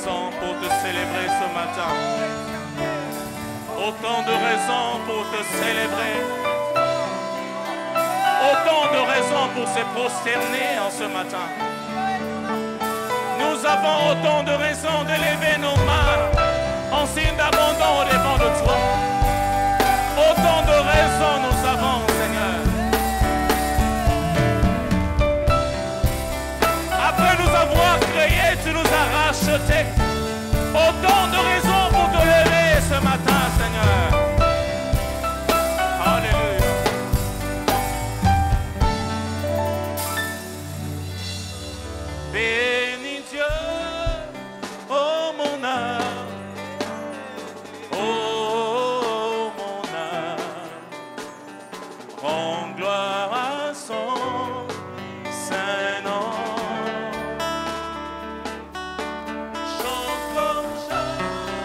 raisons pour te célébrer ce matin. Autant de raisons pour te célébrer. Autant de raisons pour se prosterner en ce matin. Nous avons autant de raisons de lever nos mains en signe d'abandon au devant de toi. Autant de raisons nous avons, Seigneur. Après nous avoir créés, tu nous as rachetés. Autant de raisons pour te lever ce matin, Seigneur. Alléluia. Bénis Dieu, oh mon âme. Oh mon âme. Rends gloire à son saint nom. Chante comme chante.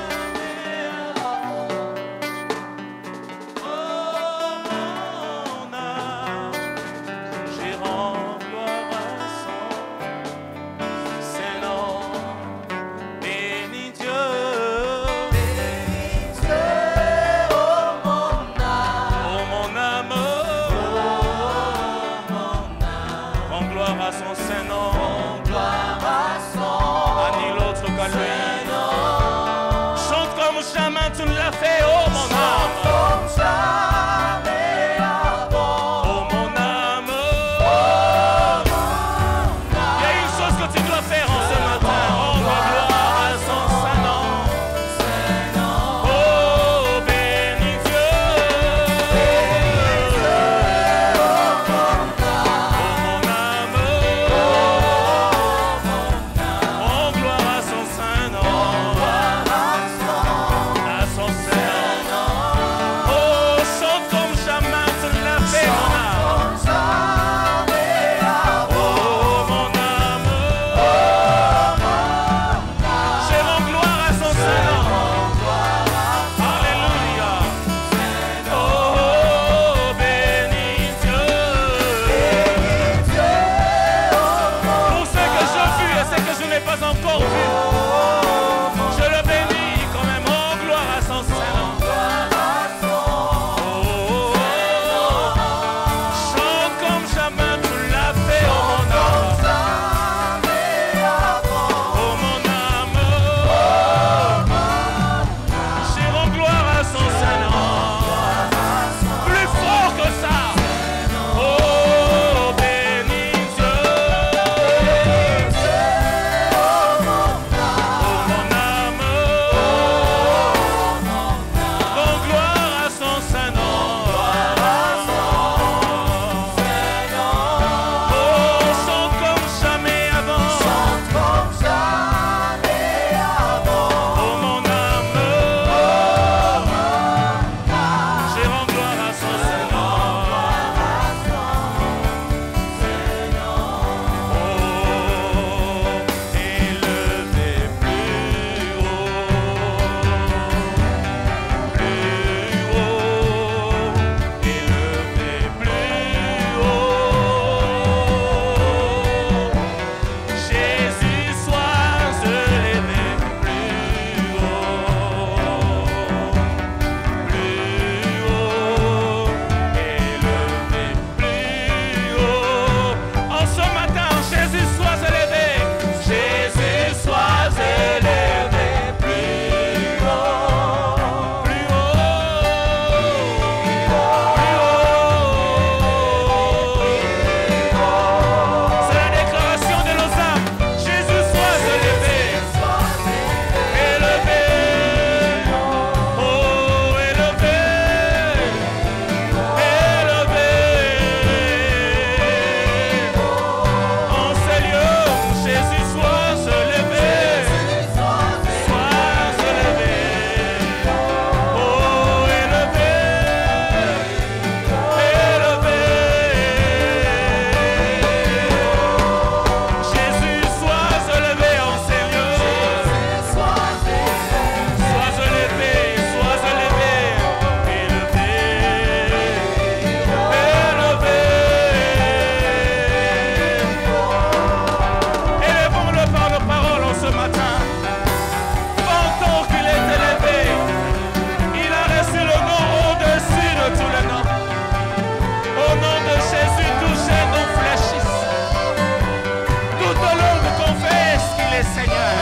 Seigneur.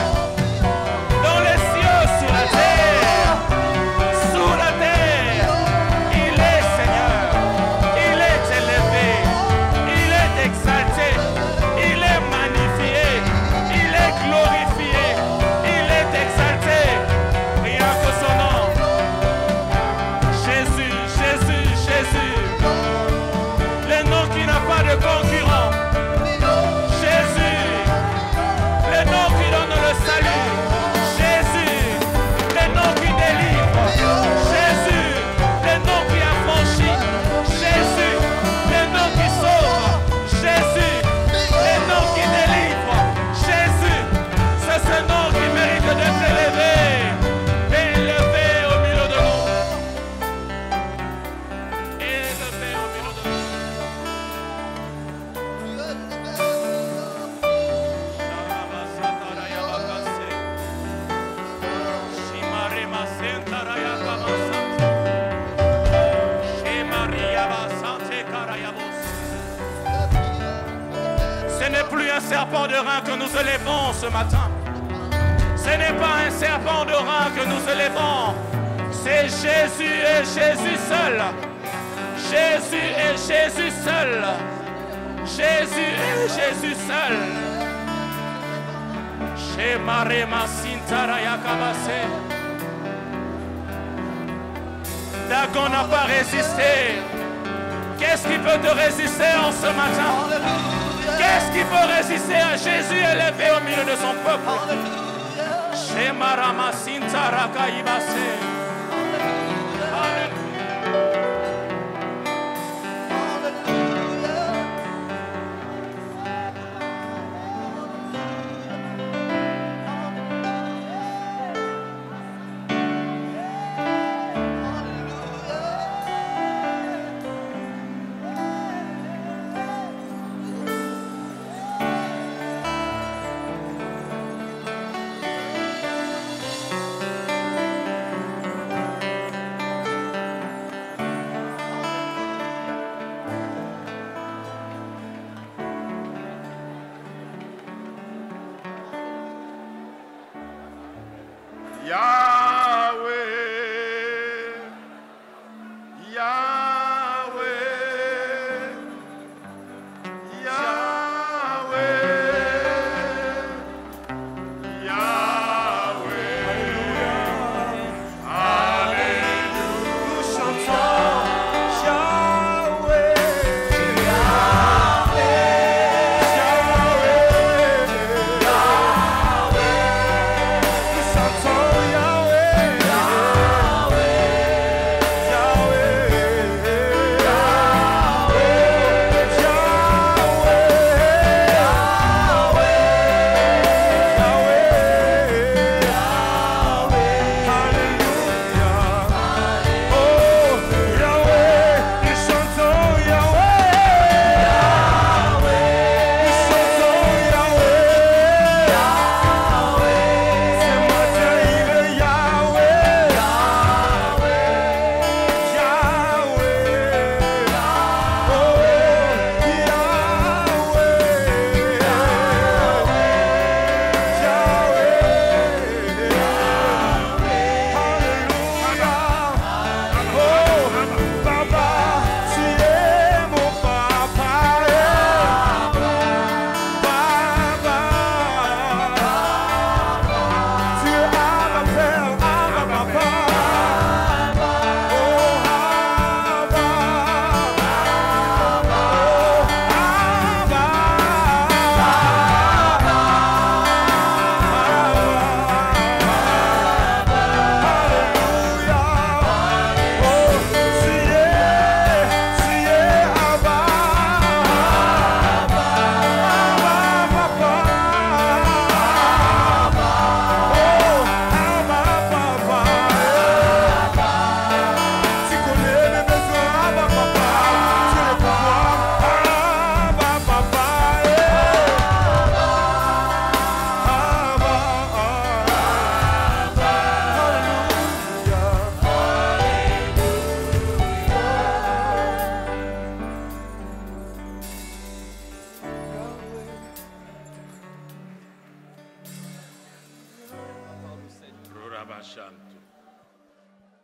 Dans les cieux, sur la terre. Sous la terre. Il est Seigneur. Il est élevé. Il est exalté. Il est magnifié. Il est glorifié. Il est exalté. Rien que son nom. Jésus, Jésus, Jésus. Le nom qui n'a pas de concurrent. Jésus. Le nom qui donne le salut. Jésus. Le nom qui délivre. Jésus. Le nom qui affranchit. Jésus. Le nom qui sauve. Jésus. Le nom qui délivre. Jésus. C'est ce nom qui mérite d'être élevé. Élevé au milieu de nous. Élevé au milieu de nous. Ce n'est plus un serpent de rein que nous élevons ce matin. Ce n'est pas un serpent de rein que nous élevons. C'est Jésus et Jésus seul. Jésus et Jésus seul. Jésus et Jésus seul. Chez Marema Sintaraya Kabase. Dagon n'a pas résisté. Qu'est-ce qui peut te résister en ce matin? Qu'est-ce qui peut résister à Jésus élevé au milieu de son peuple? Chez Marama Sintaraka Ibase. Yahweh,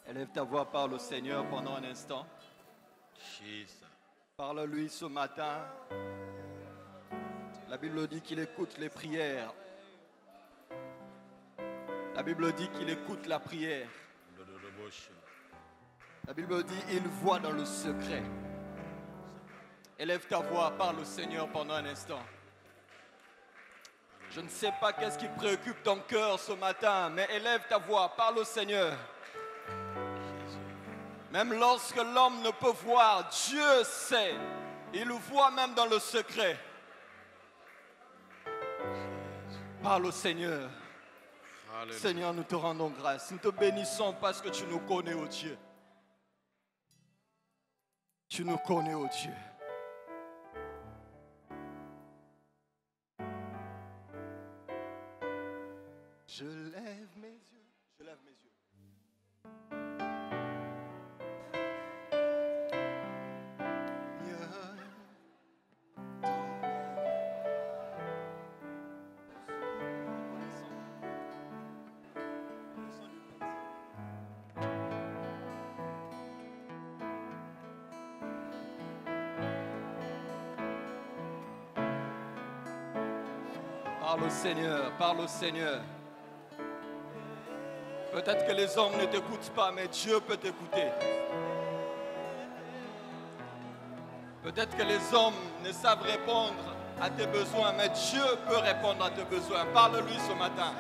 Élève ta voix, parle au Seigneur pendant un instant. Parle-lui ce matin. La Bible dit qu'il écoute les prières. La Bible dit qu'il écoute la prière. La Bible dit il voit dans le secret. Élève ta voix, parle au Seigneur pendant un instant. Je ne sais pas qu'est-ce qui préoccupe ton cœur ce matin, mais élève ta voix, parle au Seigneur. Même lorsque l'homme ne peut voir, Dieu sait. Il voit même dans le secret. Parle au Seigneur. Alléluia. Seigneur, nous te rendons grâce. Nous te bénissons parce que tu nous connais, ô Dieu. Tu nous connais, ô Dieu. Je lève mes yeux. Je lève mes yeux. Parle au Seigneur, parle au Seigneur. Peut-être que les hommes ne t'écoutent pas, mais Dieu peut t'écouter. Peut-être que les hommes ne savent répondre à tes besoins, mais Dieu peut répondre à tes besoins. Parle-lui ce matin.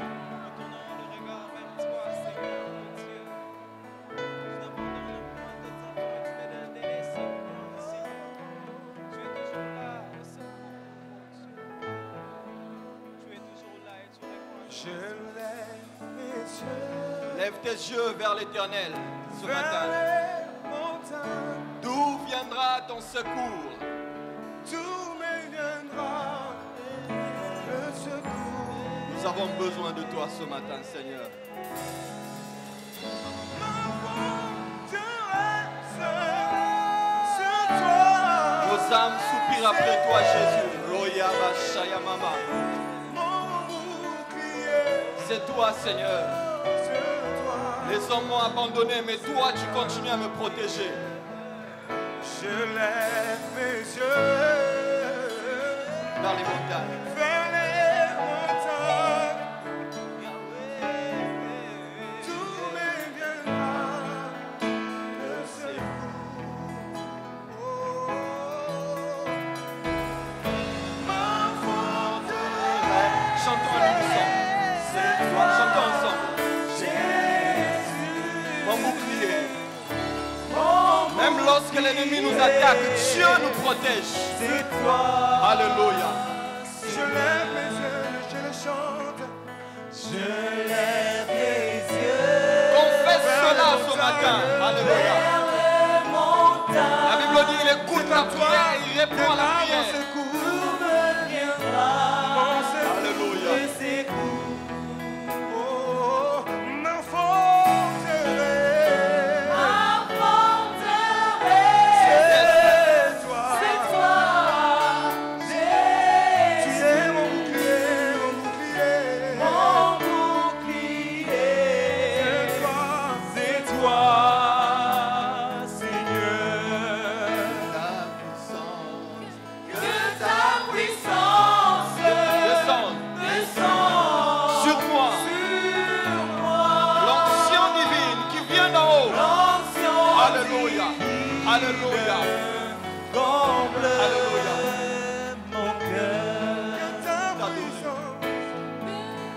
Lève tes yeux vers l'Éternel ce matin. D'où viendra ton secours? D'où me viendra le secours? Nous avons besoin de toi ce matin, Seigneur. Nos âmes soupirent après toi, Jésus. Roya Bashaya Mama. C'est toi, Seigneur. Les hommes m'ont abandonné, mais toi, tu continues à me protéger. Je lève mes yeux vers les montagnes. Vers les montagnes. Tout me viendra le secours. Ma forteresse. Chantons à l'unisson. Chantons ensemble. Mon bouclier. Même lorsque l'ennemi nous attaque, Dieu nous protège. C'est toi. Alléluia. Je lève mes yeux, je le chante. Je lève mes yeux. Confesse cela ce matin. Alléluia. La Bible dit il écoute la prière, il répond à la prière. Alléluia. Alléluia. Comble mon cœur.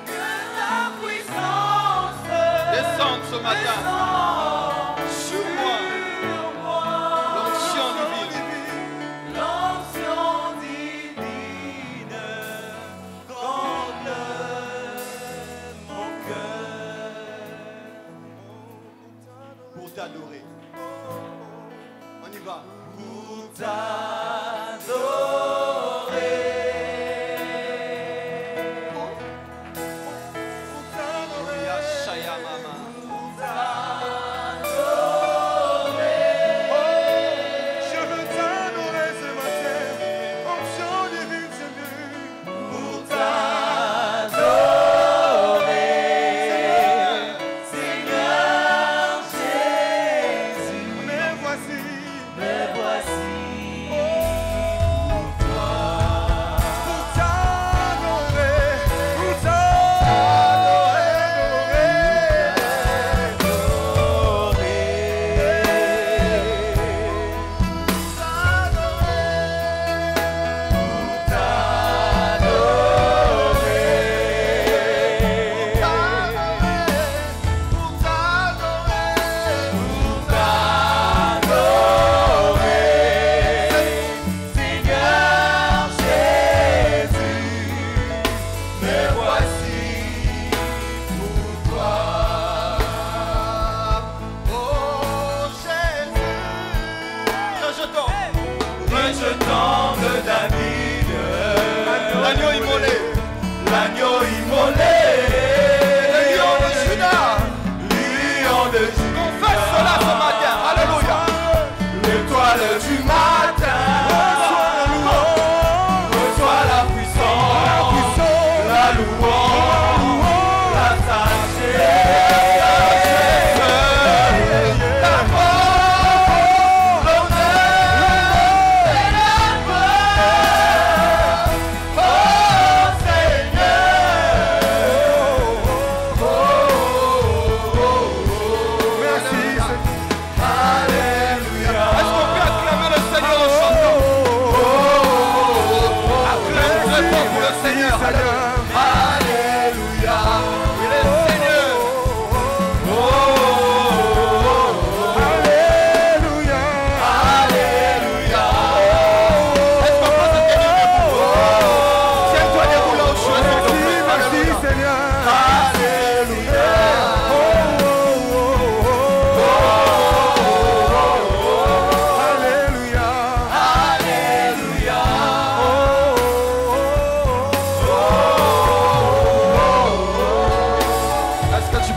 Que ta puissance descende ce matin sur moi. L'onction divine. L'onction divine. Comble mon cœur. Pour t'adorer. On y va. Pour t'adorer.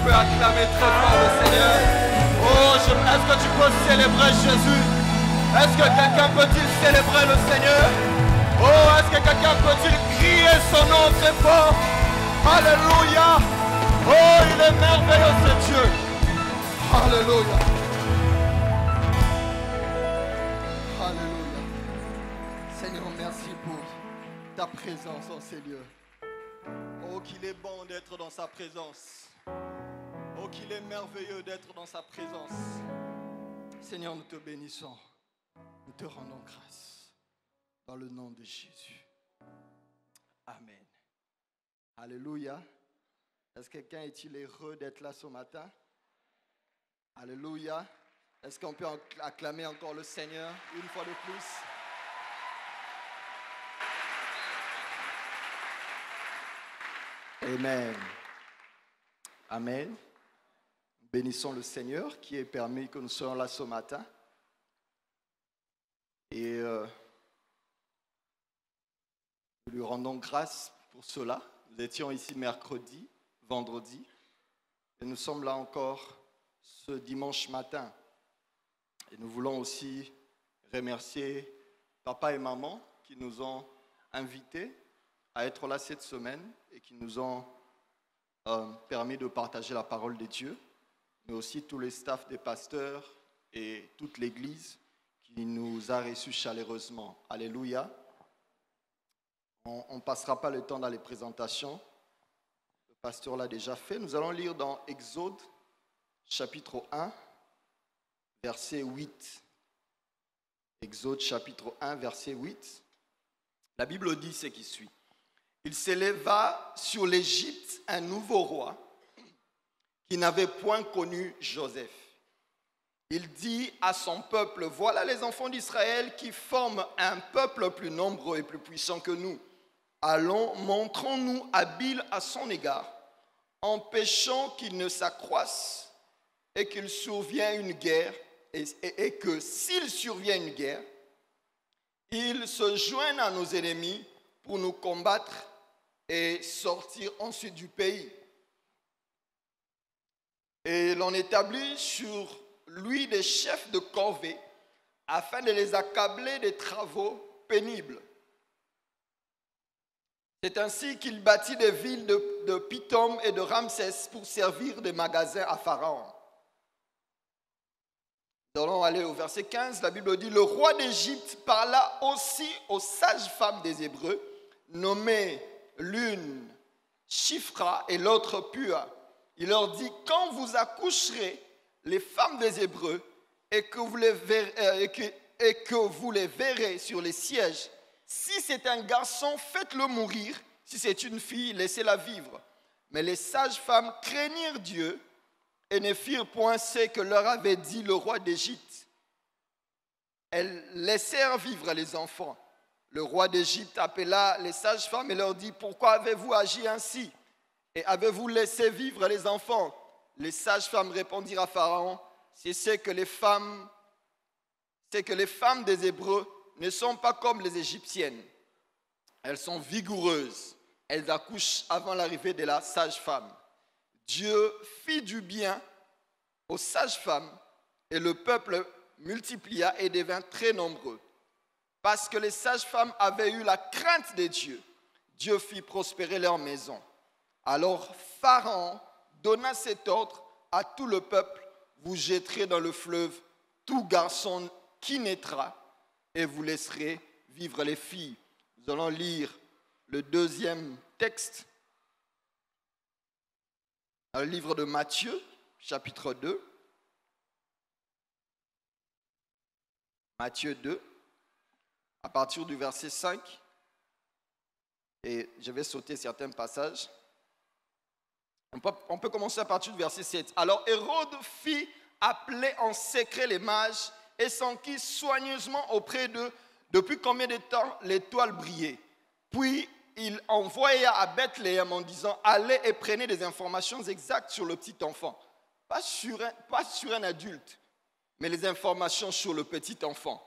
peux acclamer très fort le Seigneur? Oh, est-ce que tu peux célébrer Jésus? Est-ce que quelqu'un peut-il célébrer le Seigneur? Oh, est-ce que quelqu'un peut-il crier son nom très fort? Alléluia! Oh, il est merveilleux ce Dieu! Alléluia! Alléluia! Seigneur, merci pour ta présence en ces lieux. Oh, qu'il est bon d'être dans sa présence. Oh, qu'il est merveilleux d'être dans sa présence. Seigneur, nous te bénissons. Nous te rendons grâce. Dans le nom de Jésus. Amen. Alléluia. Est-ce que quelqu'un est-il heureux d'être là ce matin? Alléluia. Est-ce qu'on peut acclamer encore le Seigneur une fois de plus? Amen. Amen. Bénissons le Seigneur qui est permis que nous soyons là ce matin. Et nous lui rendons grâce pour cela. Nous étions ici mercredi, vendredi, et nous sommes là encore ce dimanche matin. Et nous voulons aussi remercier papa et maman qui nous ont invités à être là cette semaine et qui nous ont permis de partager la parole de Dieu, mais aussi tous les staffs des pasteurs et toute l'Église qui nous a reçus chaleureusement. Alléluia. On ne passera pas le temps dans les présentations. Le pasteur l'a déjà fait. Nous allons lire dans Exode, chapitre 1, verset 8. Exode, chapitre 1, verset 8. La Bible dit ce qui suit. Il s'éleva sur l'Égypte un nouveau roi qui n'avait point connu Joseph. Il dit à son peuple, voilà les enfants d'Israël qui forment un peuple plus nombreux et plus puissant que nous. Allons, montrons-nous habiles à son égard, empêchons qu'il ne s'accroisse et qu'il survienne une guerre, et que s'il survient une guerre, il se joigne à nos ennemis pour nous combattre et sortir ensuite du pays. Et l'on établit sur lui des chefs de corvée afin de les accabler des travaux pénibles. C'est ainsi qu'il bâtit des villes de Pithom et de Ramsès pour servir de magasins à Pharaon. Nous allons aller au verset 15, la Bible dit « Le roi d'Égypte parla aussi aux sages-femmes des Hébreux, nommées l'une Shifra et l'autre Pua. Il leur dit « Quand vous accoucherez les femmes des Hébreux et que vous les verrez sur les sièges, si c'est un garçon, faites-le mourir. Si c'est une fille, laissez-la vivre. » Mais les sages-femmes craignirent Dieu et ne firent point ce que leur avait dit le roi d'Égypte. Elles laissèrent vivre les enfants. Le roi d'Égypte appela les sages-femmes et leur dit « Pourquoi avez-vous agi ainsi? Et avez-vous laissé vivre les enfants ?» Les sages-femmes répondirent à Pharaon « C'est que les femmes des Hébreux ne sont pas comme les Égyptiennes. Elles sont vigoureuses. Elles accouchent avant l'arrivée de la sage-femme. » Dieu fit du bien aux sages-femmes et le peuple multiplia et devint très nombreux. Parce que les sages-femmes avaient eu la crainte de Dieu, Dieu fit prospérer leur maison. Alors Pharaon donna cet ordre à tout le peuple, vous jetterez dans le fleuve tout garçon qui naîtra et vous laisserez vivre les filles. Nous allons lire le deuxième texte. Dans le livre de Matthieu, chapitre 2. Matthieu 2, à partir du verset 5. Et je vais sauter certains passages. On peut commencer à partir du verset 7. Alors Hérode fit appeler en secret les mages et s'enquit soigneusement auprès d'eux depuis combien de temps l'étoile brillait. Puis il envoya à Bethléem en disant « Allez et prenez des informations exactes sur le petit enfant. » Pas sur un adulte, mais les informations sur le petit enfant.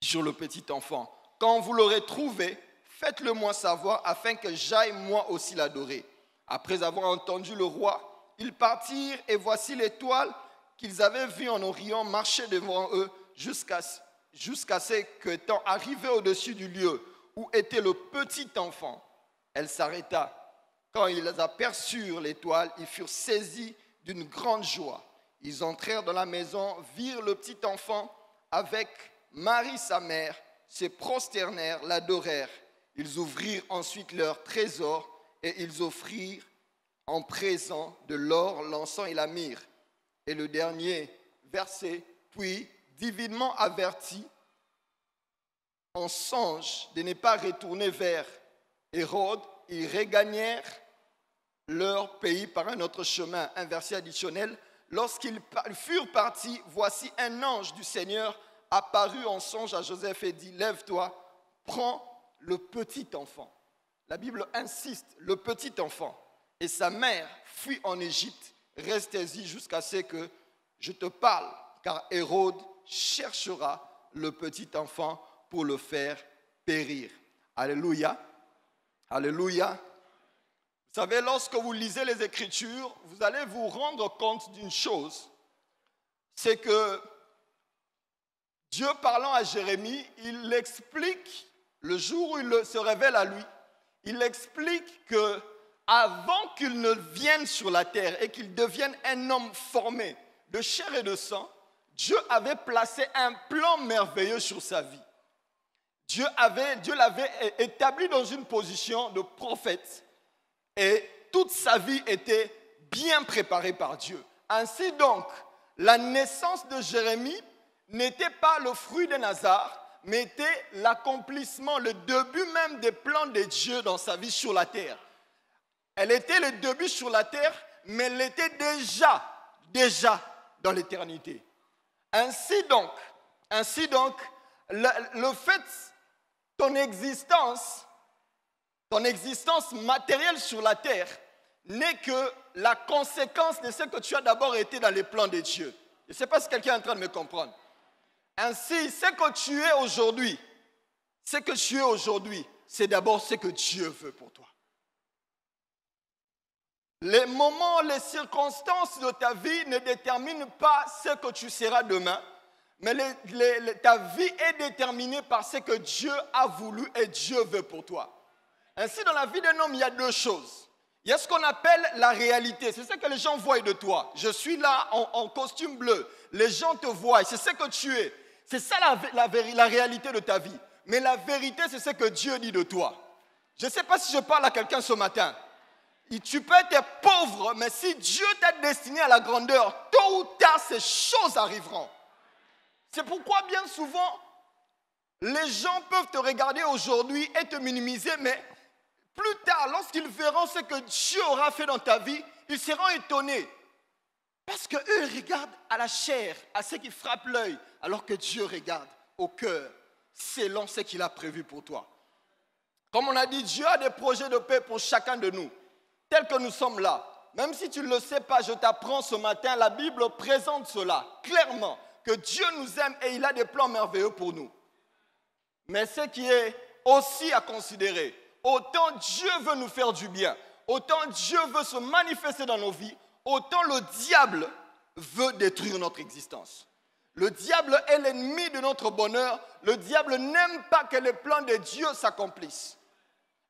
Sur le petit enfant. Quand vous l'aurez trouvé, faites-le moi savoir afin que j'aille moi aussi l'adorer. Après avoir entendu le roi, ils partirent et voici l'étoile qu'ils avaient vue en Orient marcher devant eux jusqu'à ce qu'étant arrivée au-dessus du lieu où était le petit enfant, elle s'arrêta. Quand ils aperçurent l'étoile, ils furent saisis d'une grande joie. Ils entrèrent dans la maison, virent le petit enfant avec Marie sa mère, se prosternèrent, l'adorèrent. Ils ouvrirent ensuite leur trésor et ils offrirent en présent de l'or, l'encens et la myrrhe. Et le dernier verset, puis, divinement avertis, en songe de ne pas retourner vers Hérode, ils regagnèrent leur pays par un autre chemin. Un verset additionnel, lorsqu'ils furent partis, voici un ange du Seigneur apparut en songe à Joseph et dit, lève-toi, prends le petit enfant. La Bible insiste, le petit enfant. Et sa mère fuit en Égypte, restez-y jusqu'à ce que je te parle, car Hérode cherchera le petit enfant pour le faire périr. Alléluia. Alléluia. Vous savez, lorsque vous lisez les Écritures, vous allez vous rendre compte d'une chose, c'est que Dieu parlant à Jérémie, il explique, le jour où il se révèle à lui, il explique que avant qu'il ne vienne sur la terre et qu'il devienne un homme formé de chair et de sang, Dieu avait placé un plan merveilleux sur sa vie. Dieu l'avait établi dans une position de prophète et toute sa vie était bien préparée par Dieu. Ainsi donc, la naissance de Jérémie n'était pas le fruit d'un hasard, mais était l'accomplissement, le début même des plans de Dieu dans sa vie sur la terre. Elle était le début sur la terre, mais elle était déjà dans l'éternité. Ainsi donc, le fait, ton existence matérielle sur la terre n'est que la conséquence de ce que tu as d'abord été dans les plans de Dieu. Je ne sais pas si quelqu'un est en train de me comprendre. Ainsi, ce que tu es aujourd'hui, c'est d'abord ce que Dieu veut pour toi. Les moments, les circonstances de ta vie ne déterminent pas ce que tu seras demain, mais ta vie est déterminée par ce que Dieu a voulu et Dieu veut pour toi. Ainsi, dans la vie d'un homme, il y a deux choses. Il y a ce qu'on appelle la réalité, c'est ce que les gens voient de toi. Je suis là en costume bleu, les gens te voient, c'est ce que tu es. C'est ça la réalité de ta vie. Mais la vérité, c'est ce que Dieu dit de toi. Je ne sais pas si je parle à quelqu'un ce matin. Tu peux être pauvre, mais si Dieu t'a destiné à la grandeur, tôt ou tard, ces choses arriveront. C'est pourquoi bien souvent, les gens peuvent te regarder aujourd'hui et te minimiser, mais plus tard, lorsqu'ils verront ce que Dieu aura fait dans ta vie, ils seront étonnés. Parce qu'eux regardent à la chair, à ce qui frappe l'œil, alors que Dieu regarde au cœur, selon ce qu'il a prévu pour toi. Comme on a dit, Dieu a des projets de paix pour chacun de nous, tels que nous sommes là. Même si tu ne le sais pas, je t'apprends ce matin, la Bible présente cela clairement, que Dieu nous aime et il a des plans merveilleux pour nous. Mais ce qui est aussi à considérer, autant Dieu veut nous faire du bien, autant Dieu veut se manifester dans nos vies, autant le diable veut détruire notre existence. Le diable est l'ennemi de notre bonheur. Le diable n'aime pas que les plans de Dieu s'accomplissent.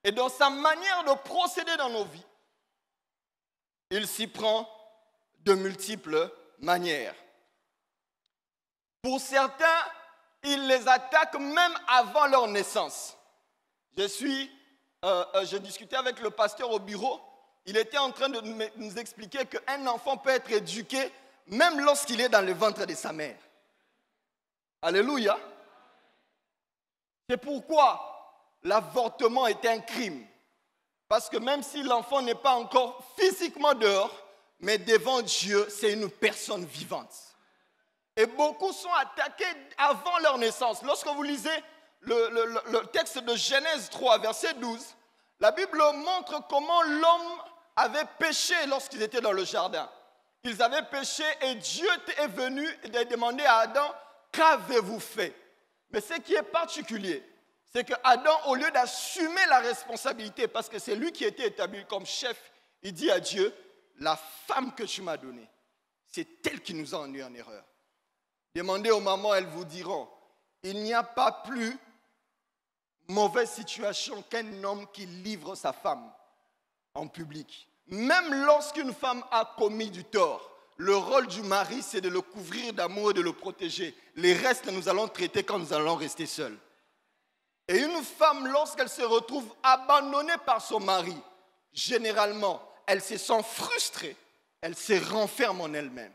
Et dans sa manière de procéder dans nos vies, il s'y prend de multiples manières. Pour certains, il les attaque même avant leur naissance. Je discutais avec le pasteur au bureau. Il était en train de nous expliquer qu'un enfant peut être éduqué même lorsqu'il est dans le ventre de sa mère. Alléluia. C'est pourquoi l'avortement est un crime. Parce que même si l'enfant n'est pas encore physiquement dehors, mais devant Dieu, c'est une personne vivante. Et beaucoup sont attaqués avant leur naissance. Lorsque vous lisez le texte de Genèse 3, verset 12, la Bible montre comment l'homme avait péché lorsqu'ils étaient dans le jardin. Ils avaient péché et Dieu est venu demander à Adam, qu'avez-vous fait? Mais ce qui est particulier, c'est que Adam, au lieu d'assumer la responsabilité, parce que c'est lui qui était établi comme chef Il dit à Dieu, la femme que tu m'as donnée, c'est elle qui nous a induits en erreur. Demandez aux mamans, elles vous diront, il n'y a pas plus mauvaise situation qu'un homme qui livre sa femme en public. Même lorsqu'une femme a commis du tort, le rôle du mari, c'est de le couvrir d'amour et de le protéger. Les restes, nous allons traiter quand nous allons rester seuls. Et une femme, lorsqu'elle se retrouve abandonnée par son mari, généralement, elle se sent frustrée, elle se renferme en elle-même.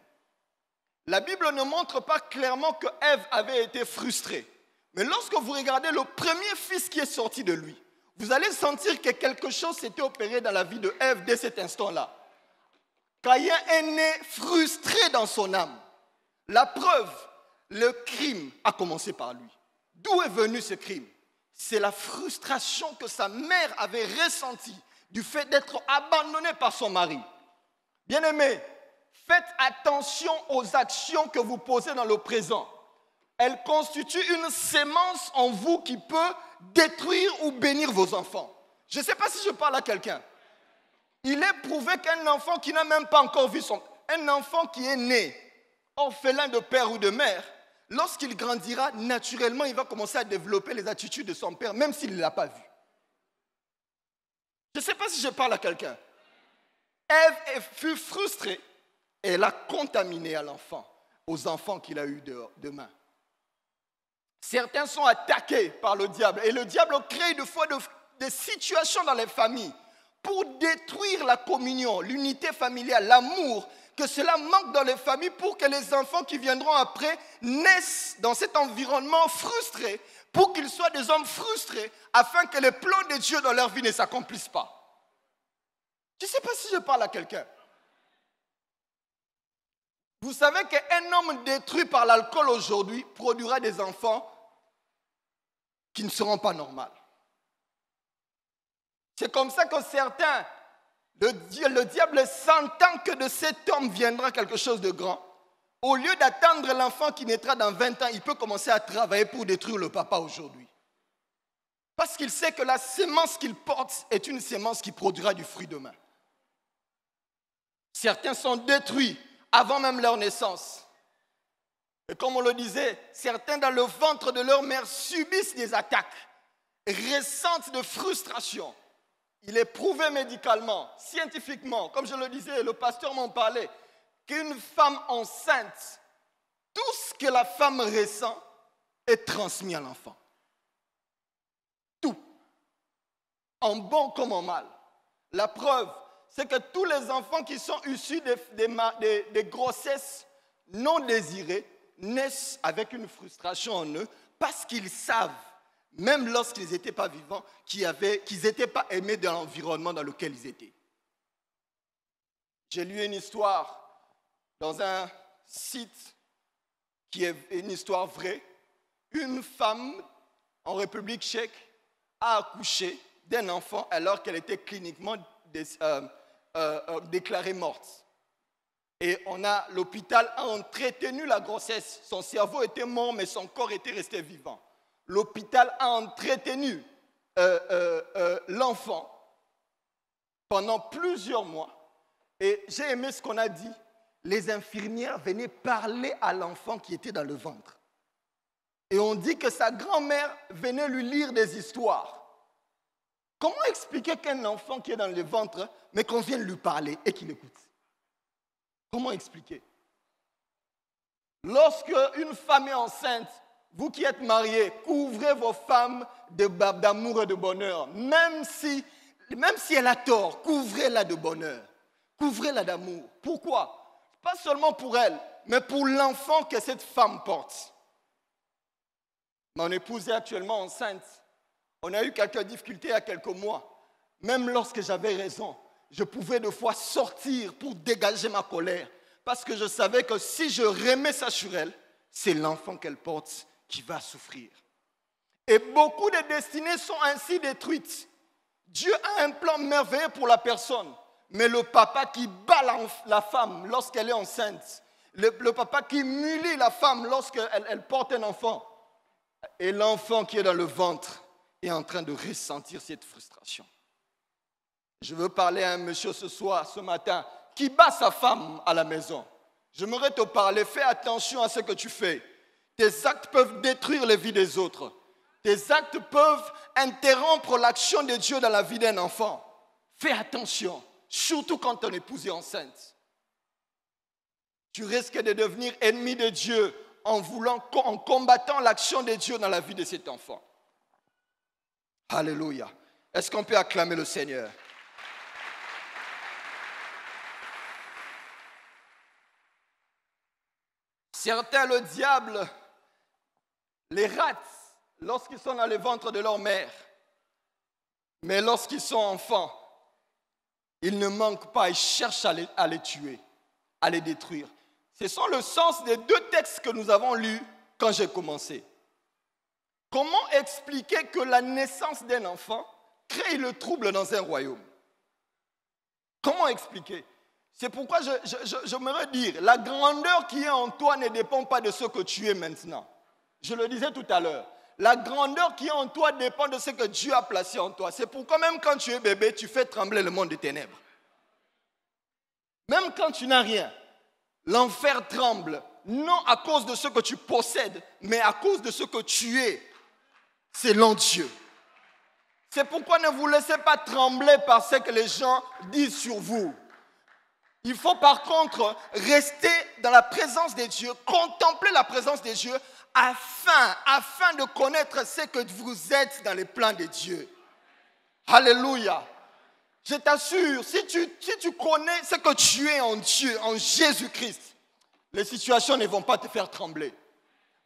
La Bible ne montre pas clairement que Ève avait été frustrée. Mais lorsque vous regardez le premier fils qui est sorti de lui, vous allez sentir que quelque chose s'était opéré dans la vie de Ève dès cet instant-là. Caïn est né frustré dans son âme. La preuve, le crime a commencé par lui. D'où est venu ce crime? C'est la frustration que sa mère avait ressentie du fait d'être abandonnée par son mari. Bien-aimés, faites attention aux actions que vous posez dans le présent. Elles constituent une sémence en vous qui peut détruire ou bénir vos enfants. Je ne sais pas si je parle à quelqu'un. Il est prouvé qu'un enfant qui n'a même pas encore vu un enfant qui est né orphelin de père ou de mère, lorsqu'il grandira, naturellement, il va commencer à développer les attitudes de son père, même s'il ne l'a pas vu. Je ne sais pas si je parle à quelqu'un. Ève fut frustrée et elle a contaminé à l'enfant, aux enfants qu'il a eu demain. Certains sont attaqués par le diable et le diable crée des fois des situations dans les familles pour détruire la communion, l'unité familiale, l'amour, que cela manque dans les familles pour que les enfants qui viendront après naissent dans cet environnement frustré, pour qu'ils soient des hommes frustrés, afin que les plans de Dieu dans leur vie ne s'accomplissent pas. Je ne sais pas si je parle à quelqu'un. Vous savez qu'un homme détruit par l'alcool aujourd'hui produira des enfants qui ne seront pas normaux. C'est comme ça que certains, le diable sentant que de cet homme viendra quelque chose de grand, au lieu d'attendre l'enfant qui naîtra dans 20 ans, il peut commencer à travailler pour détruire le papa aujourd'hui. Parce qu'il sait que la sémence qu'il porte est une sémence qui produira du fruit demain. Certains sont détruits avant même leur naissance. Et comme on le disait, certains dans le ventre de leur mère subissent des attaques, ressentent de frustration. Il est prouvé médicalement, scientifiquement, comme je le disais, le pasteur m'en parlait, qu'une femme enceinte, tout ce que la femme ressent est transmis à l'enfant. Tout. En bon comme en mal. La preuve, c'est que tous les enfants qui sont issus des grossesses non désirées naissent avec une frustration en eux parce qu'ils savent, même lorsqu'ils n'étaient pas vivants, qu'ils n'étaient pas aimés dans l'environnement dans lequel ils étaient. J'ai lu une histoire dans un site qui est une histoire vraie. Une femme en République tchèque a accouché d'un enfant alors qu'elle était cliniquement déclarée morte. Et l'hôpital a entretenu la grossesse. Son cerveau était mort, mais son corps était resté vivant. L'hôpital a entretenu l'enfant pendant plusieurs mois. Et j'ai aimé ce qu'on a dit. Les infirmières venaient parler à l'enfant qui était dans le ventre. Et on dit que sa grand-mère venait lui lire des histoires. Comment expliquer qu'un enfant qui est dans le ventre, mais qu'on vienne lui parler et qu'il écoute? Comment expliquer? Lorsque une femme est enceinte, vous qui êtes mariés, couvrez vos femmes d'amour et de bonheur. Même si elle a tort, couvrez-la de bonheur. Couvrez-la d'amour. Pourquoi? Pas seulement pour elle, mais pour l'enfant que cette femme porte. Mon épouse est actuellement enceinte. On a eu quelques difficultés il y a quelques mois. Même lorsque j'avais raison, je pouvais de fois sortir pour dégager ma colère. Parce que je savais que si je remets ça sur elle, c'est l'enfant qu'elle porte qui va souffrir. Et beaucoup de destinées sont ainsi détruites. Dieu a un plan merveilleux pour la personne. Mais le papa qui bat la femme lorsqu'elle est enceinte, le papa qui humilie la femme lorsqu'elle porte un enfant, et l'enfant qui est dans le ventre est en train de ressentir cette frustration. Je veux parler à un monsieur ce matin, qui bat sa femme à la maison. J'aimerais te parler, fais attention à ce que tu fais. Tes actes peuvent détruire les vies des autres. Tes actes peuvent interrompre l'action de Dieu dans la vie d'un enfant. Fais attention, surtout quand ton épouse est enceinte. Tu risques de devenir ennemi de Dieu en combattant l'action de Dieu dans la vie de cet enfant. Alléluia. Est-ce qu'on peut acclamer le Seigneur? Certains, le diable, les rate lorsqu'ils sont dans le ventre de leur mère. Mais lorsqu'ils sont enfants, ils ne manquent pas, ils cherchent à les tuer, à les détruire. Ce sont le sens des deux textes que nous avons lus quand j'ai commencé. Comment expliquer que la naissance d'un enfant crée le trouble dans un royaume? Comment expliquer? C'est pourquoi j'aimerais dire, la grandeur qui est en toi ne dépend pas de ce que tu es maintenant. Je le disais tout à l'heure. La grandeur qui est en toi dépend de ce que Dieu a placé en toi. C'est pourquoi même quand tu es bébé, tu fais trembler le monde des ténèbres. Même quand tu n'as rien, l'enfer tremble, non à cause de ce que tu possèdes, mais à cause de ce que tu es, selon Dieu. C'est pourquoi ne vous laissez pas trembler par ce que les gens disent sur vous. Il faut par contre rester dans la présence de Dieu, contempler la présence de Dieu afin de connaître ce que vous êtes dans les plans de Dieu. Alléluia. Je t'assure, si tu connais ce que tu es en Dieu, en Jésus-Christ, les situations ne vont pas te faire trembler.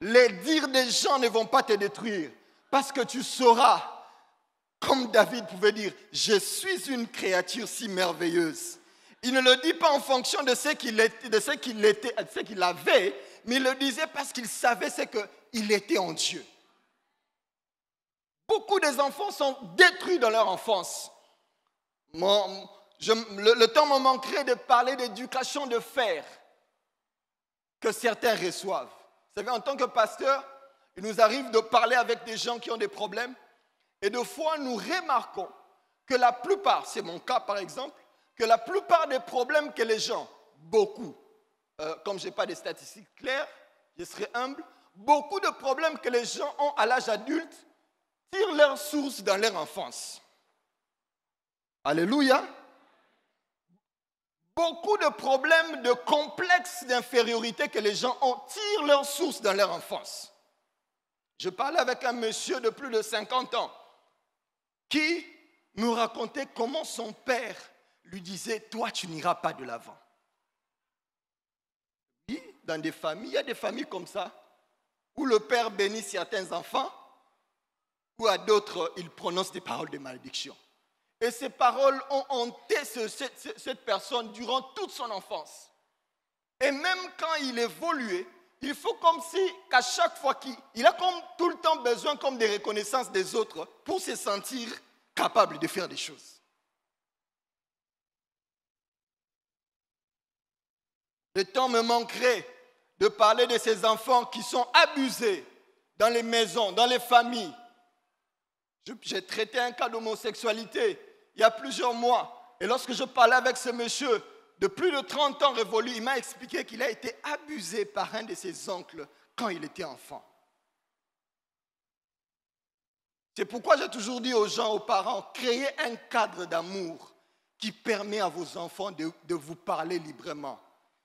Les dires des gens ne vont pas te détruire. Parce que tu sauras, comme David pouvait dire, je suis une créature si merveilleuse. Il ne le dit pas en fonction de ce qu'il avait, mais il le disait parce qu'il savait ce qu'il était en Dieu. Beaucoup des enfants sont détruits dans leur enfance. Le temps me manquerait de parler d'éducation de fer que certains reçoivent. Vous savez, en tant que pasteur, il nous arrive de parler avec des gens qui ont des problèmes et de fois nous remarquons que la plupart, c'est mon cas par exemple, que la plupart des problèmes que les gens, beaucoup, comme je n'ai pas de statistiques claires, je serai humble, beaucoup de problèmes que les gens ont à l'âge adulte tirent leur source dans leur enfance. Alléluia. Beaucoup de problèmes de complexes d'infériorité que les gens ont tirent leur source dans leur enfance. Je parlais avec un monsieur de plus de 50 ans qui me racontait comment son père lui disait, toi tu n'iras pas de l'avant. Oui, dans des familles, il y a des familles comme ça, où le père bénit certains enfants, ou à d'autres, il prononce des paroles de malédiction. Et ces paroles ont hanté cette personne durant toute son enfance. Et même quand il évoluait, il faut comme si, qu'à chaque fois qu'il a comme tout le temps besoin comme de reconnaissance des autres pour se sentir capable de faire des choses. Le temps me manquerait de parler de ces enfants qui sont abusés dans les maisons, dans les familles. J'ai traité un cas d'homosexualité il y a plusieurs mois. Et lorsque je parlais avec ce monsieur de plus de 30 ans révolu, il m'a expliqué qu'il a été abusé par un de ses oncles quand il était enfant. C'est pourquoi j'ai toujours dit aux gens, aux parents, créez un cadre d'amour qui permet à vos enfants de vous parler librement.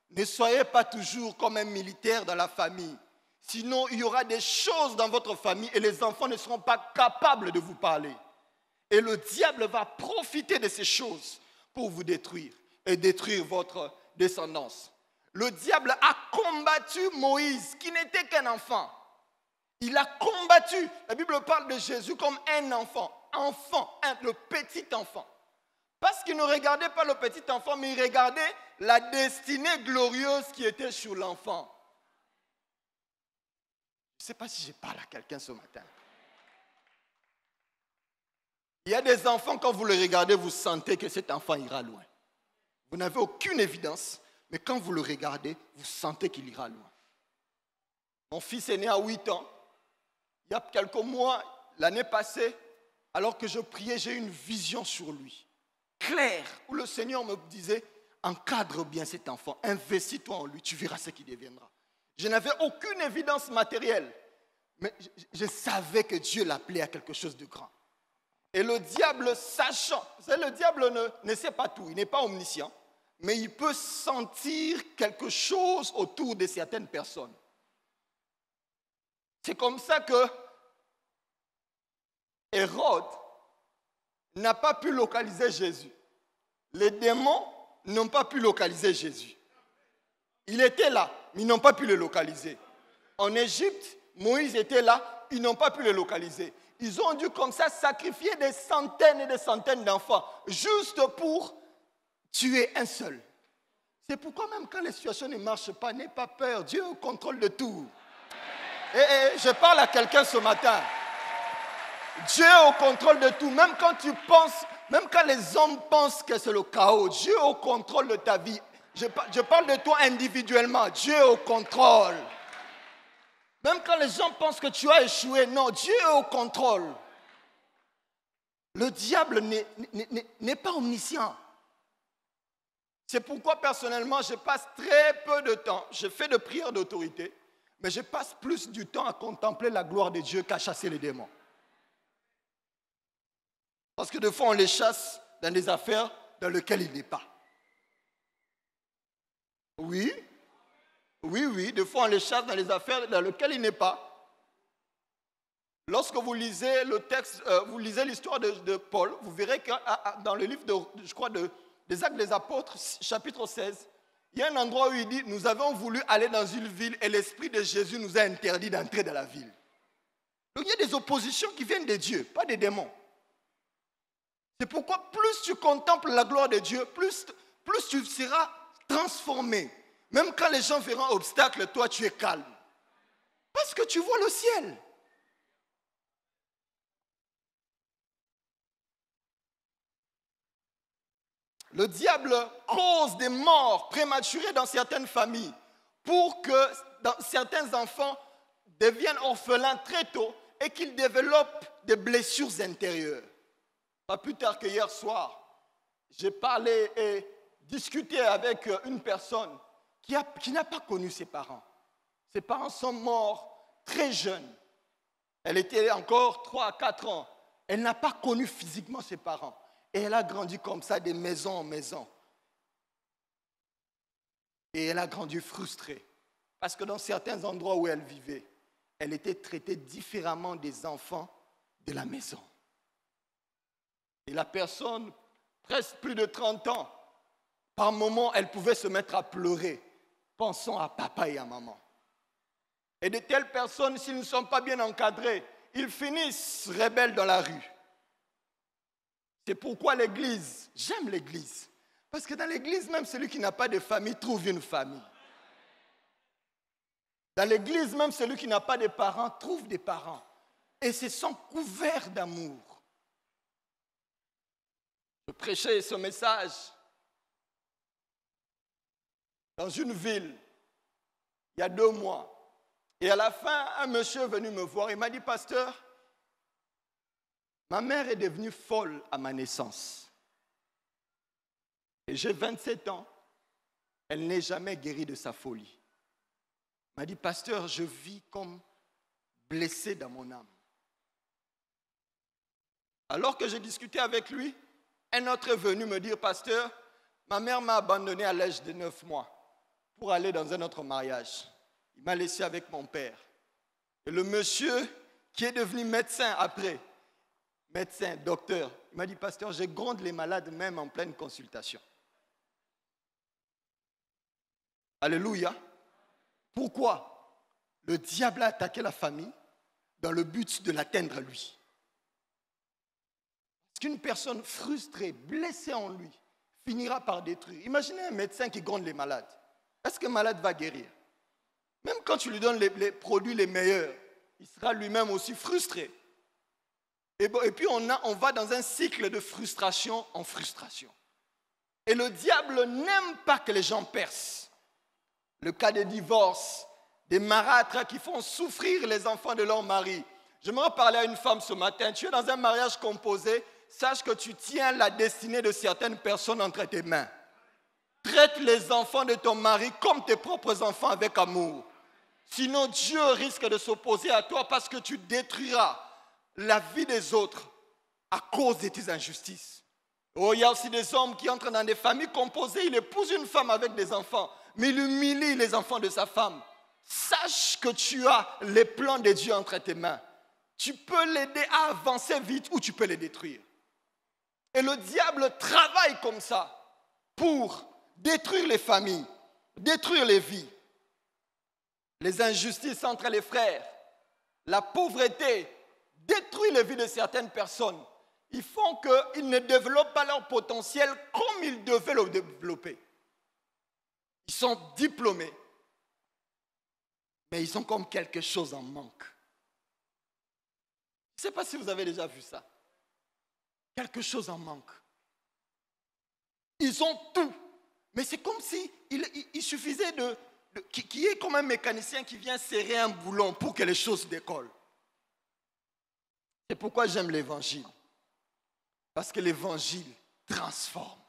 Ne soyez pas toujours comme un militaire dans la famille. Sinon, il y aura des choses dans votre famille et les enfants ne seront pas capables de vous parler. Et le diable va profiter de ces choses pour vous détruire et détruire votre descendance. Le diable a combattu Moïse, qui n'était qu'un enfant. Il a combattu. La Bible parle de Jésus comme un enfant. Le petit enfant. Parce qu'il ne regardait pas le petit enfant, mais il regardait la destinée glorieuse qui était sur l'enfant. Je ne sais pas si je parle à quelqu'un ce matin. Il y a des enfants, quand vous le regardez, vous sentez que cet enfant ira loin. Vous n'avez aucune évidence, mais quand vous le regardez, vous sentez qu'il ira loin. Mon fils est né à 8 ans. Il y a quelques mois, l'année passée, alors que je priais, j'ai eu une vision sur lui. clair où le Seigneur me disait, encadre bien cet enfant, investis-toi en lui, tu verras ce qu'il deviendra. Je n'avais aucune évidence matérielle, mais je savais que Dieu l'appelait à quelque chose de grand. Et le diable, sachant, le diable ne sait pas tout, il n'est pas omniscient, mais il peut sentir quelque chose autour de certaines personnes. C'est comme ça que Hérode n'a pas pu localiser Jésus. Les démons n'ont pas pu localiser Jésus. Il était là, mais ils n'ont pas pu le localiser. En Égypte, Moïse était là, ils n'ont pas pu le localiser. Ils ont dû comme ça sacrifier des centaines et des centaines d'enfants, juste pour tuer un seul. C'est pourquoi même quand les situations ne marchent pas, n'aie pas peur, Dieu est au contrôle de tout. Et je parle à quelqu'un ce matin. Dieu est au contrôle de tout. Même quand tu penses, même quand les hommes pensent que c'est le chaos, Dieu est au contrôle de ta vie. Je parle de toi individuellement. Dieu est au contrôle. Même quand les gens pensent que tu as échoué, non, Dieu est au contrôle. Le diable n'est pas omniscient. C'est pourquoi personnellement, je passe très peu de temps. Je fais de prières d'autorité, mais je passe plus du temps à contempler la gloire de Dieu qu'à chasser les démons. Parce que des fois, on les chasse dans des affaires dans lesquelles il n'est pas. Oui, des fois, on les chasse dans les affaires dans lesquelles il n'est pas. Lorsque vous lisez le texte, vous lisez l'histoire de Paul, vous verrez que dans le livre, des Actes des Apôtres, chapitre 16, il y a un endroit où il dit, nous avons voulu aller dans une ville et l'Esprit de Jésus nous a interdit d'entrer dans la ville. Donc il y a des oppositions qui viennent de Dieu, pas des démons. C'est pourquoi plus tu contemples la gloire de Dieu, plus tu seras transformé. Même quand les gens verront obstacle, toi tu es calme. Parce que tu vois le ciel. Le diable cause des morts prématurées dans certaines familles pour que certains enfants deviennent orphelins très tôt et qu'ils développent des blessures intérieures. Pas plus tard que hier soir, j'ai parlé et discuté avec une personne qui n'a pas connu ses parents. Ses parents sont morts très jeunes. Elle était encore 3 à 4 ans. Elle n'a pas connu physiquement ses parents. Et elle a grandi comme ça, de maison en maison. Et elle a grandi frustrée. Parce que dans certains endroits où elle vivait, elle était traitée différemment des enfants de la maison. Et la personne, presque plus de 30 ans, par moments, elle pouvait se mettre à pleurer, pensant à papa et à maman. Et de telles personnes, s'ils ne sont pas bien encadrés, ils finissent rebelles dans la rue. C'est pourquoi l'église, j'aime l'église. Parce que dans l'église, même celui qui n'a pas de famille trouve une famille. Dans l'église, même celui qui n'a pas de parents trouve des parents. Et se sont couverts d'amour. Je prêchais ce message dans une ville, il y a 2 mois. Et à la fin, un monsieur est venu me voir. Il m'a dit, pasteur, ma mère est devenue folle à ma naissance. Et j'ai 27 ans. Elle n'est jamais guérie de sa folie. Il m'a dit, pasteur, je vis comme blessé dans mon âme. Alors que j'ai discuté avec lui, un autre est venu me dire, pasteur, ma mère m'a abandonné à l'âge de 9 mois pour aller dans un autre mariage. Il m'a laissé avec mon père. Et le monsieur qui est devenu médecin après, médecin, docteur, il m'a dit, pasteur, je gronde les malades même en pleine consultation. Alléluia. Pourquoi? Le diable a attaqué la famille dans le but de l'atteindre lui. Parce qu'une personne frustrée, blessée en lui, finira par détruire. Imaginez un médecin qui gronde les malades. Est-ce que le malade va guérir? Même quand tu lui donnes les produits les meilleurs, il sera lui-même aussi frustré. Et puis on va dans un cycle de frustration en frustration. Et le diable n'aime pas que les gens percent. Le cas des divorces, des marâtres qui font souffrir les enfants de leur mari. Je me parlais à une femme ce matin, tu es dans un mariage composé, sache que tu tiens la destinée de certaines personnes entre tes mains. Traite les enfants de ton mari comme tes propres enfants avec amour. Sinon, Dieu risque de s'opposer à toi parce que tu détruiras la vie des autres à cause de tes injustices. Oh, il y a aussi des hommes qui entrent dans des familles composées, il épouse une femme avec des enfants, mais il humilie les enfants de sa femme. Sache que tu as les plans de Dieu entre tes mains. Tu peux l'aider à avancer vite ou tu peux les détruire. Et le diable travaille comme ça pour détruire les familles, détruire les vies. Les injustices entre les frères, la pauvreté détruit les vies de certaines personnes. Ils font qu'ils ne développent pas leur potentiel comme ils devaient le développer. Ils sont diplômés, mais ils ont comme quelque chose en manque. Je ne sais pas si vous avez déjà vu ça. Quelque chose en manque. Ils ont tout, mais c'est comme si il suffisait qu'il y ait comme un mécanicien qui vient serrer un boulon pour que les choses décollent. C'est pourquoi j'aime l'évangile. Parce que l'évangile transforme.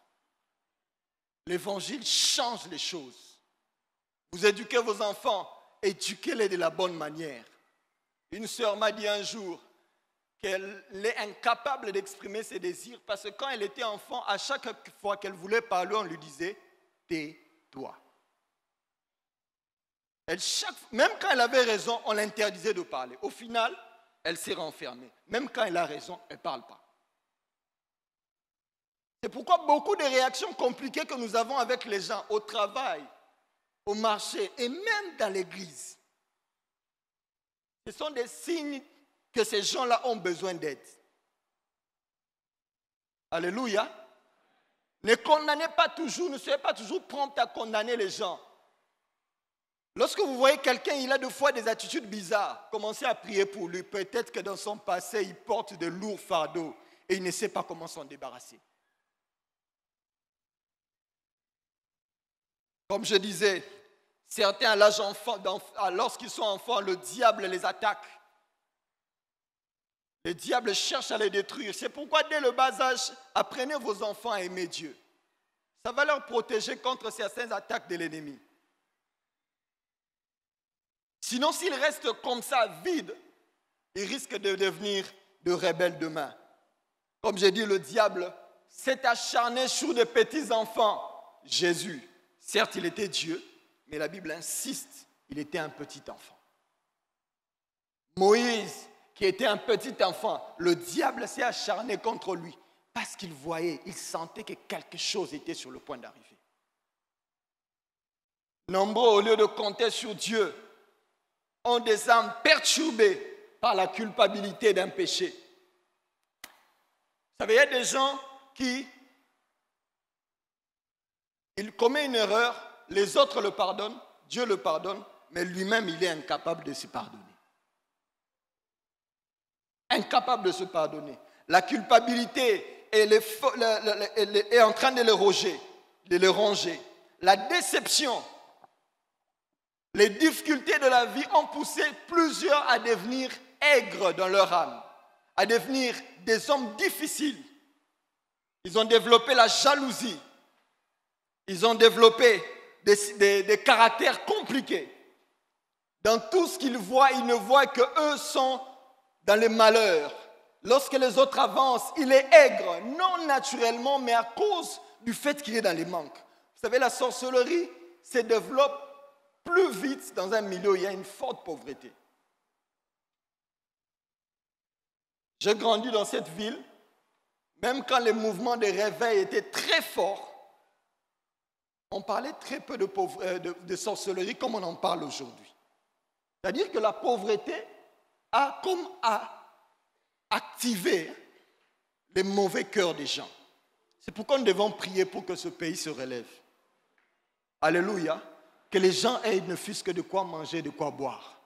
L'évangile change les choses. Vous éduquez vos enfants, éduquez-les de la bonne manière. Une sœur m'a dit un jour qu'elle est incapable d'exprimer ses désirs parce que quand elle était enfant, à chaque fois qu'elle voulait parler, on lui disait « tais-toi ». Même quand elle avait raison, on l'interdisait de parler. Au final, elle s'est renfermée. Même quand elle a raison, elle ne parle pas. C'est pourquoi beaucoup de réactions compliquées que nous avons avec les gens au travail, au marché et même dans l'église, ce sont des signes que ces gens-là ont besoin d'aide. Alléluia. Ne condamnez pas toujours, ne soyez pas toujours prompt à condamner les gens. Lorsque vous voyez quelqu'un, il a des fois des attitudes bizarres, commencez à prier pour lui. Peut-être que dans son passé, il porte de lourds fardeaux et il ne sait pas comment s'en débarrasser. Comme je disais, certains à l'âge lorsqu'ils sont enfants, le diable les attaque. Le diable cherche à les détruire. C'est pourquoi dès le bas âge, apprenez vos enfants à aimer Dieu. Ça va leur protéger contre certaines attaques de l'ennemi. Sinon, s'ils restent comme ça, vides, ils risquent de devenir de rebelles demain. Comme j'ai dit, le diable s'est acharné sur des petits enfants. Jésus, certes, il était Dieu, mais la Bible insiste, il était un petit enfant. Moïse, qui était un petit enfant, le diable s'est acharné contre lui parce qu'il voyait, il sentait que quelque chose était sur le point d'arriver. Nombreux, au lieu de compter sur Dieu, ont des âmes perturbées par la culpabilité d'un péché. Vous savez, il y a des gens qui, il commet une erreur, les autres le pardonnent, Dieu le pardonne, mais lui-même, il est incapable de se pardonner. Incapable de se pardonner. La culpabilité est en train de le ronger. La déception, les difficultés de la vie ont poussé plusieurs à devenir aigres dans leur âme, à devenir des hommes difficiles. Ils ont développé la jalousie. Ils ont développé des caractères compliqués. Dans tout ce qu'ils voient, ils ne voient qu'eux sont dans les malheurs. Lorsque les autres avancent, il est aigre, non naturellement, mais à cause du fait qu'il est dans les manques. Vous savez, la sorcellerie se développe plus vite dans un milieu où il y a une forte pauvreté. J'ai grandi dans cette ville, même quand les mouvements de réveil étaient très forts, on parlait très peu de sorcellerie comme on en parle aujourd'hui. C'est-à-dire que la pauvreté a comme activé les mauvais cœurs des gens. C'est pourquoi nous devons prier pour que ce pays se relève. Alléluia. Que les gens aient ne fût-ce que de quoi manger, de quoi boire.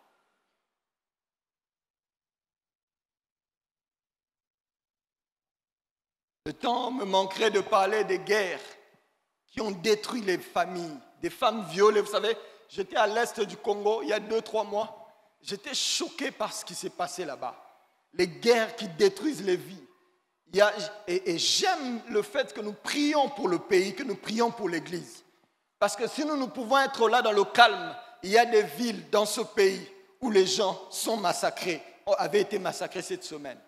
Le temps me manquerait de parler des guerres qui ont détruit les familles, des femmes violées. Vous savez, j'étais à l'est du Congo il y a 2-3 mois. J'étais choqué par ce qui s'est passé là-bas. Les guerres qui détruisent les vies. Et j'aime le fait que nous prions pour le pays, que nous prions pour l'Église. Parce que sinon nous pouvons être là dans le calme. Il y a des villes dans ce pays où les gens sont massacrés, avaient été massacrés cette semaine.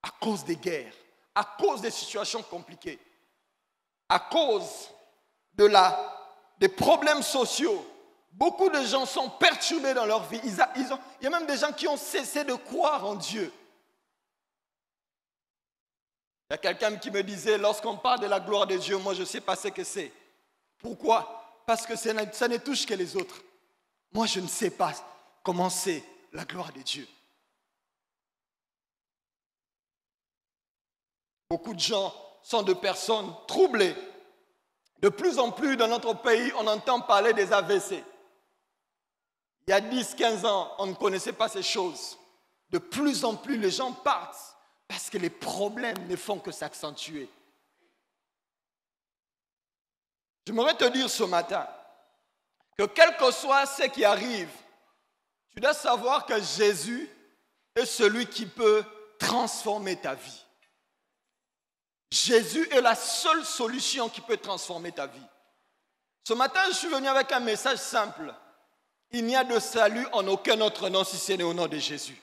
À cause des guerres, à cause des situations compliquées, à cause des problèmes sociaux. Beaucoup de gens sont perturbés dans leur vie. Il y a même des gens qui ont cessé de croire en Dieu. Il y a quelqu'un qui me disait, lorsqu'on parle de la gloire de Dieu, moi je ne sais pas ce que c'est. Pourquoi? Parce que ça ne touche que les autres. Moi je ne sais pas comment c'est la gloire de Dieu. Beaucoup de gens sont de personnes troublées. De plus en plus dans notre pays, on entend parler des AVC. Il y a 10-15 ans, on ne connaissait pas ces choses. De plus en plus, les gens partent parce que les problèmes ne font que s'accentuer. J'aimerais te dire ce matin que quel que soit ce qui arrive, tu dois savoir que Jésus est celui qui peut transformer ta vie. Jésus est la seule solution qui peut transformer ta vie. Ce matin, je suis venu avec un message simple. Il n'y a de salut en aucun autre nom si ce n'est au nom de Jésus.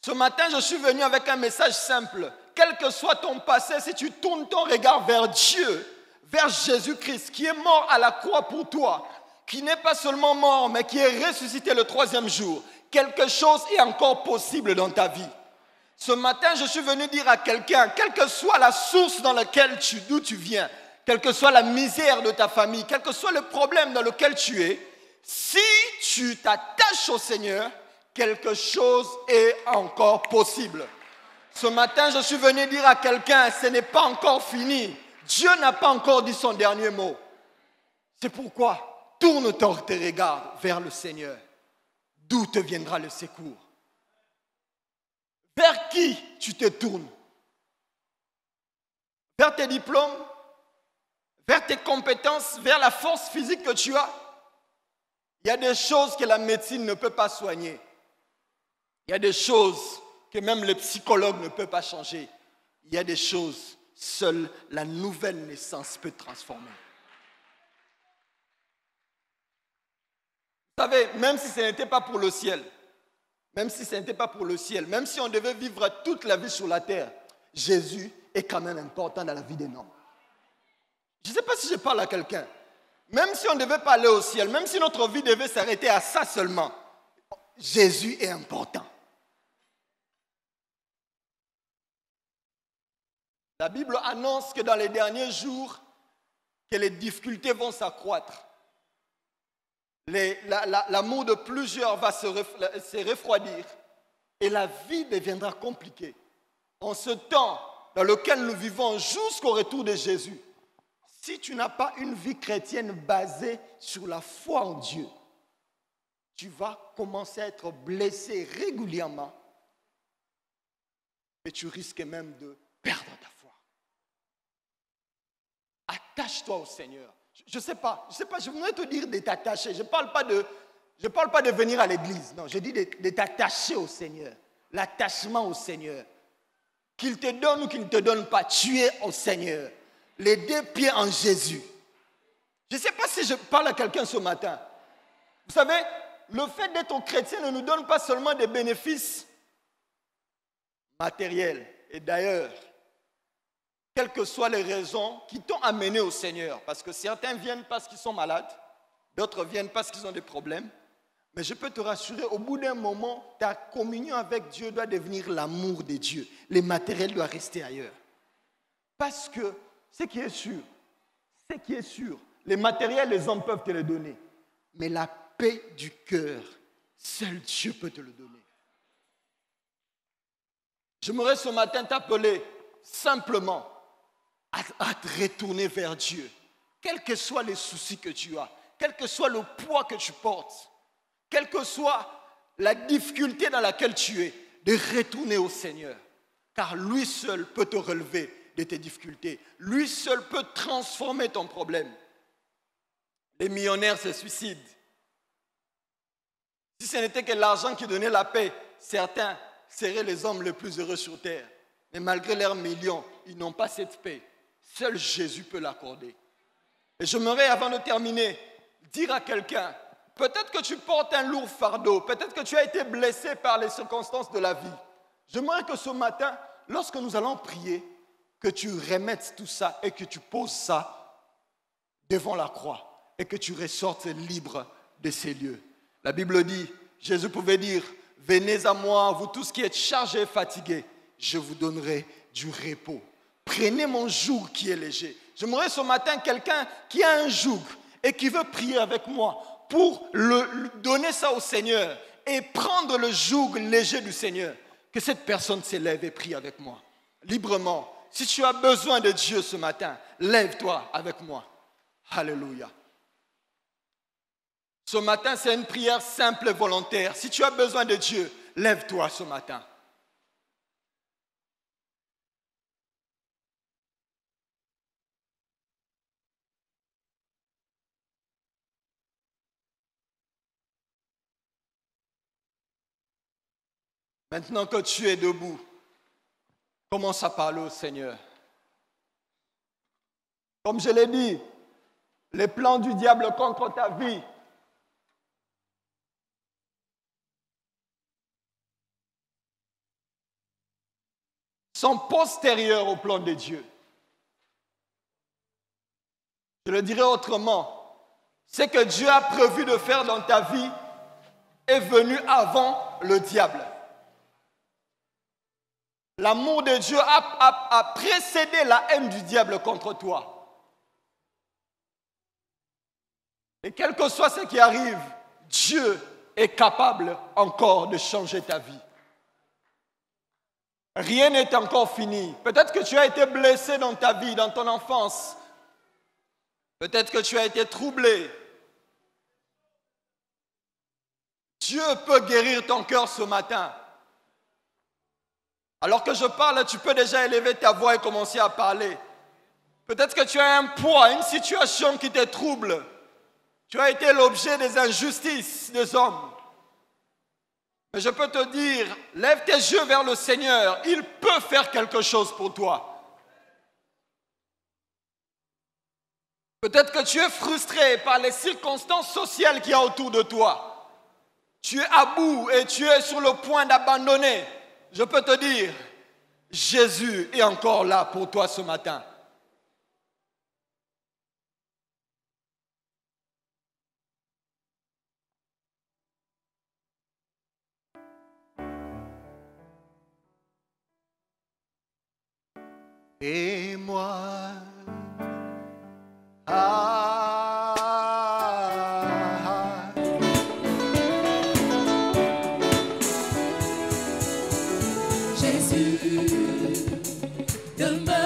Ce matin, je suis venu avec un message simple. Quel que soit ton passé, si tu tournes ton regard vers Dieu, vers Jésus-Christ, qui est mort à la croix pour toi, qui n'est pas seulement mort, mais qui est ressuscité le 3e jour, quelque chose est encore possible dans ta vie. Ce matin, je suis venu dire à quelqu'un, quelle que soit la source d'où tu viens, quelle que soit la misère de ta famille, quel que soit le problème dans lequel tu es, si tu t'attaches au Seigneur, quelque chose est encore possible. Ce matin, je suis venu dire à quelqu'un, ce n'est pas encore fini. Dieu n'a pas encore dit son dernier mot. C'est pourquoi, tourne ton regard vers le Seigneur. D'où te viendra le secours? Vers qui tu te tournes? Vers tes diplômes? Vers tes compétences? Vers la force physique que tu as? Il y a des choses que la médecine ne peut pas soigner. Il y a des choses que même les psychologues ne peuvent pas changer. Il y a des choses, seule la nouvelle naissance peut transformer. Vous savez, même si ce n'était pas pour le ciel, même si on devait vivre toute la vie sur la terre, Jésus est quand même important dans la vie des hommes. Je ne sais pas si je parle à quelqu'un. Même si on ne devait pas aller au ciel, même si notre vie devait s'arrêter à ça seulement, Jésus est important. La Bible annonce que dans les derniers jours, que les difficultés vont s'accroître. L'amour de plusieurs va se refroidir et la vie deviendra compliquée. En ce temps dans lequel nous vivons jusqu'au retour de Jésus, si tu n'as pas une vie chrétienne basée sur la foi en Dieu, tu vas commencer à être blessé régulièrement et tu risques même de perdre ta foi. Attache-toi au Seigneur. Je ne sais pas, je voudrais te dire de t'attacher. Je ne parle pas de venir à l'église, non, je dis de t'attacher au Seigneur. L'attachement au Seigneur. Qu'il te donne ou qu'il ne te donne pas, tu es au Seigneur. Les 2 pieds en Jésus. Je ne sais pas si je parle à quelqu'un ce matin. Vous savez, le fait d'être chrétien ne nous donne pas seulement des bénéfices matériels. Et d'ailleurs, quelles que soient les raisons qui t'ont amené au Seigneur, parce que certains viennent parce qu'ils sont malades, d'autres viennent parce qu'ils ont des problèmes, mais je peux te rassurer, au bout d'un moment, ta communion avec Dieu doit devenir l'amour de Dieu. Les matériels doivent rester ailleurs. Parce que ce qui est sûr, les matériels, les hommes peuvent te les donner, mais la paix du cœur, seul Dieu peut te le donner. J'aimerais ce matin t'appeler simplement à te retourner vers Dieu. Quels que soient les soucis que tu as, quel que soit le poids que tu portes, quelle que soit la difficulté dans laquelle tu es, de retourner au Seigneur. Car lui seul peut te relever de tes difficultés. Lui seul peut transformer ton problème. Les millionnaires se suicident. Si ce n'était que l'argent qui donnait la paix, certains seraient les hommes les plus heureux sur terre. Mais malgré leurs millions, ils n'ont pas cette paix. Seul Jésus peut l'accorder. Et j'aimerais, avant de terminer, dire à quelqu'un, peut-être que tu portes un lourd fardeau, peut-être que tu as été blessé par les circonstances de la vie. J'aimerais que ce matin, lorsque nous allons prier, que tu remettes tout ça et que tu poses ça devant la croix et que tu ressortes libre de ces lieux. La Bible dit, Jésus pouvait dire, venez à moi, vous tous qui êtes chargés et fatigués, je vous donnerai du repos. Prenez mon joug qui est léger. J'aimerais ce matin quelqu'un qui a un joug et qui veut prier avec moi pour donner ça au Seigneur et prendre le joug léger du Seigneur. Que cette personne s'élève et prie avec moi, librement. Si tu as besoin de Dieu ce matin, lève-toi avec moi. Alléluia. Ce matin, c'est une prière simple et volontaire. Si tu as besoin de Dieu, lève-toi ce matin. Maintenant que tu es debout, commence à parler au Seigneur. Comme je l'ai dit, les plans du diable contre ta vie sont postérieurs au plan de Dieu. Je le dirai autrement, ce que Dieu a prévu de faire dans ta vie est venu avant le diable. L'amour de Dieu a précédé la haine du diable contre toi. Et quel que soit ce qui arrive, Dieu est capable encore de changer ta vie. Rien n'est encore fini. Peut-être que tu as été blessé dans ta vie, dans ton enfance. Peut-être que tu as été troublé. Dieu peut guérir ton cœur ce matin. Alors que je parle, tu peux déjà élever ta voix et commencer à parler. Peut-être que tu as un poids, une situation qui te trouble. Tu as été l'objet des injustices des hommes. Mais je peux te dire, lève tes yeux vers le Seigneur. Il peut faire quelque chose pour toi. Peut-être que tu es frustré par les circonstances sociales qu'il y a autour de toi. Tu es à bout et tu es sur le point d'abandonner. Je peux te dire, Jésus est encore là pour toi ce matin. Et moi, Jésus, demeure.